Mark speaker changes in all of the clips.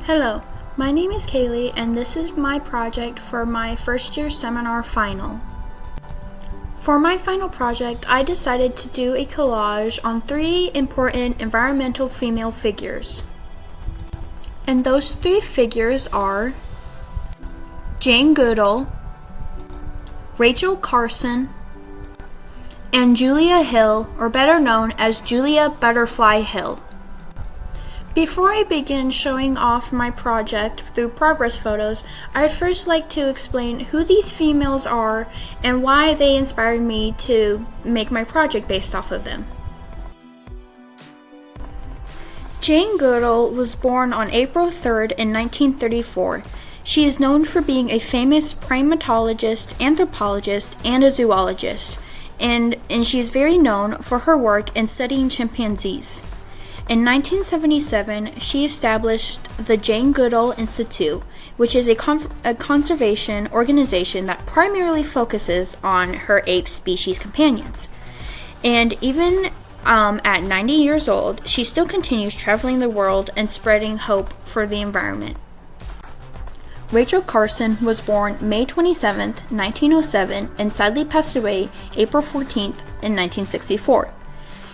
Speaker 1: Hello, my name is Kaylee and this is my project for my first year seminar final. For my final project, I decided to do a collage on 3 important environmental female figures. And those 3 figures are Jane Goodall, Rachel Carson, and Julia Hill, or better known as Julia Butterfly Hill. Before I begin showing off my project through progress photos, I'd first like to explain who these females are and why they inspired me to make my project based off of them. Jane Goodall was born on April 3rd in 1934. She is known for being a famous primatologist, anthropologist, and a zoologist, and she is very known for her work in studying chimpanzees. In 1977, she established the Jane Goodall Institute, which is a conservation organization that primarily focuses on her ape species companions. And even at 90 years old, she still continues traveling the world and spreading hope for the environment. Rachel Carson was born May 27, 1907, and sadly passed away April 14, in 1964.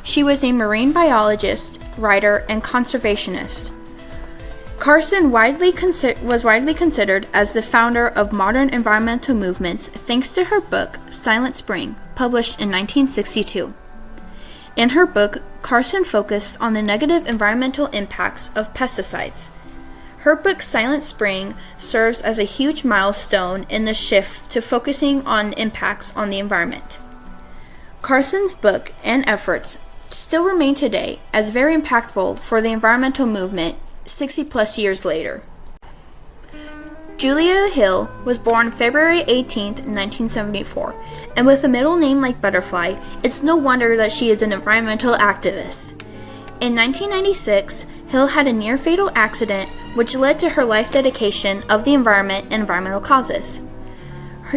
Speaker 1: She was a marine biologist, writer, and conservationist. Carson was widely considered as the founder of modern environmental movements thanks to her book, Silent Spring, published in 1962. In her book, Carson focused on the negative environmental impacts of pesticides. Her book, Silent Spring, serves as a huge milestone in the shift to focusing on impacts on the environment. Carson's book and efforts still remain today as very impactful for the environmental movement 60 plus years later. Julia Hill was born February 18, 1974, and with a middle name like Butterfly, it's no wonder that she is an environmental activist. In 1996, Hill had a near-fatal accident which led to her life dedication of the environment and environmental causes.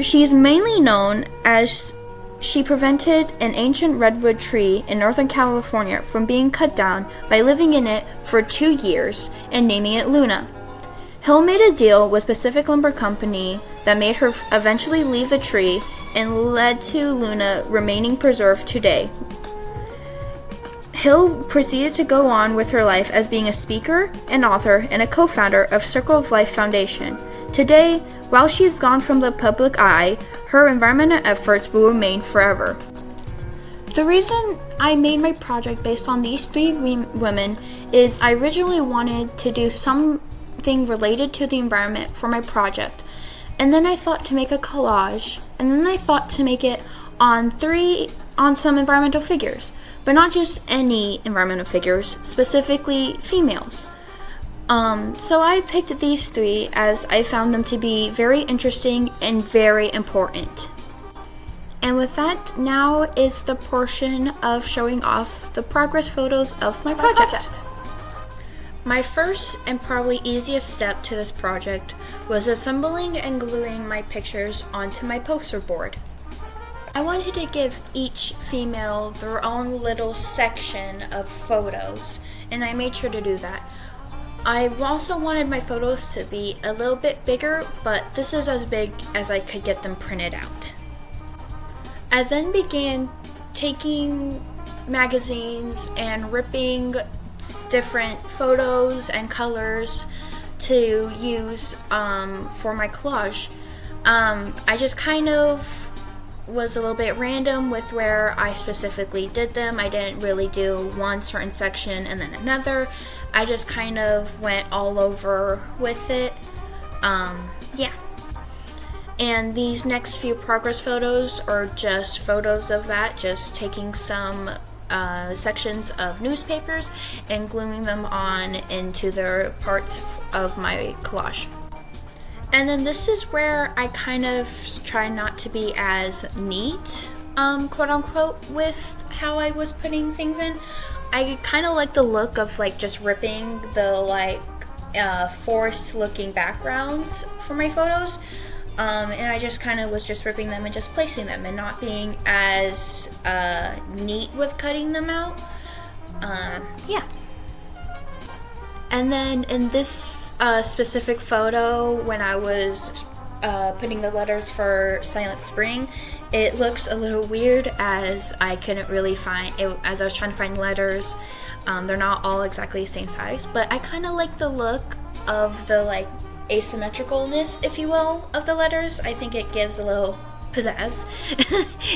Speaker 1: She is mainly known as she prevented an ancient redwood tree in Northern California from being cut down by living in it for 2 years and naming it Luna. Hill made a deal with Pacific Lumber Company that made her eventually leave the tree and led to Luna remaining preserved today. Hill proceeded to go on with her life as being a speaker, an author, and a co-founder of Circle of Life Foundation. Today, while she is gone from the public eye, her environmental efforts will remain forever. The reason I made my project based on these 3 women is I originally wanted to do something related to the environment for my project, and then I thought to make a collage, and then I thought to make it on some environmental figures, but not just any environmental figures, specifically females. So I picked these 3 as I found them to be very interesting and very important. And with that, now is the portion of showing off the progress photos of my project. My first and probably easiest step to this project was assembling and gluing my pictures onto my poster board. I wanted to give each female their own little section of photos, and I made sure to do that. I also wanted my photos to be a little bit bigger, but this is as big as I could get them printed out. I then began taking magazines and ripping different photos and colors to use for my collage. I just kind of was a little bit random with where I specifically did them. I didn't really do one certain section and then another. I just kind of went all over with it. Yeah. And these next few progress photos are just photos of that, just taking some sections of newspapers and gluing them on into their parts of my collage. And then this is where I kind of try not to be as neat, quote unquote, with how I was putting things in. I kind of like the look of like just ripping the forest looking backgrounds for my photos. And I just kind of was just ripping them and just placing them and not being as neat with cutting them out. Yeah. And then in this specific photo, when I was putting the letters for Silent Spring, it looks a little weird as I couldn't really find it as I was trying to find letters. They're not all exactly the same size, but I kind of like the look of the like asymmetricalness, if you will, of the letters. I think it gives a little pizzazz,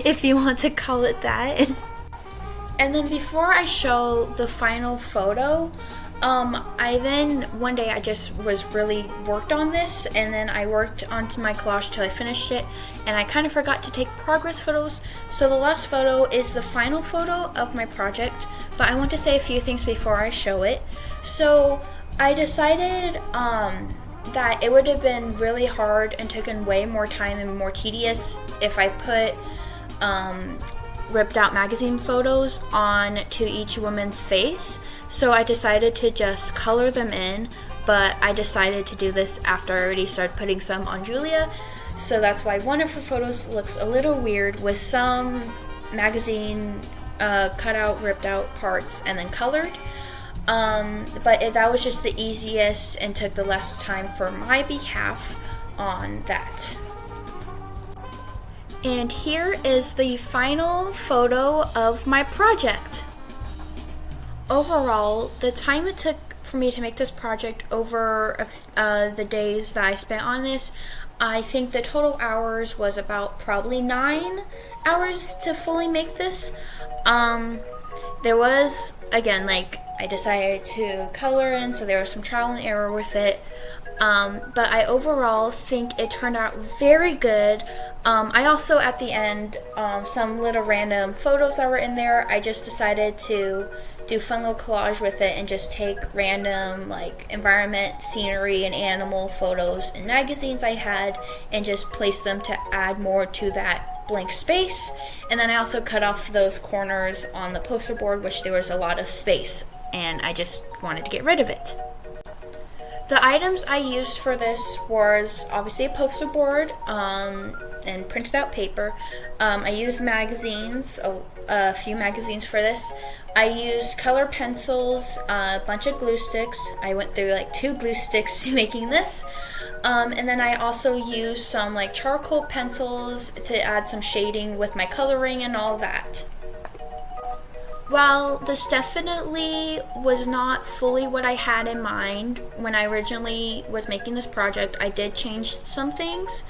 Speaker 1: if you want to call it that. And then before I show the final photo, I then one day I just was really worked on this, and then I worked onto my collage till I finished it, and I kind of forgot to take progress photos. So the last photo is the final photo of my project, but I want to say a few things before I show it. So I decided that it would have been really hard and taken way more time and more tedious if I put ripped out magazine photos on to each woman's face. So I decided to just color them in, but I decided to do this after I already started putting some on Julia. So that's why one of her photos looks a little weird with some magazine cut out, ripped out parts and then colored. But that was just the easiest and took the less time for my behalf on that. And here is the final photo of my project. Overall, the time it took for me to make this project over the days that I spent on this, I think the total hours was about probably 9 hours to fully make this. There was, again, like, I decided to color in, so there was some trial and error with it. But I overall think it turned out very good. I also, at the end, some little random photos that were in there, I just decided to do fun little collage with it and just take random like environment, scenery, and animal photos in magazines I had and just place them to add more to that blank space. And then I also cut off those corners on the poster board, which there was a lot of space, and I just wanted to get rid of it. The items I used for this was obviously a poster board and printed out paper. I used magazines, a few magazines for this. I used color pencils, a bunch of glue sticks. I went through like 2 glue sticks making this. And then I also used some like charcoal pencils to add some shading with my coloring and all that. While this definitely was not fully what I had in mind when I originally was making this project, I did change some things.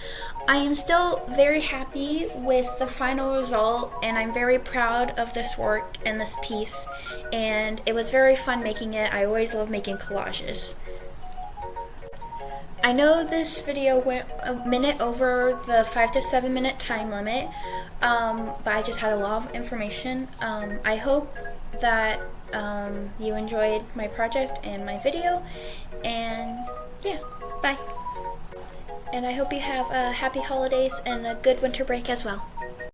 Speaker 1: I am still very happy with the final result, and I'm very proud of this work and this piece, and it was very fun making it. I always love making collages. I know this video went a minute over the 5 to 7 minute time limit, but I just had a lot of information. I hope that you enjoyed my project and my video, and yeah, bye. And I hope you have happy holidays and a good winter break as well.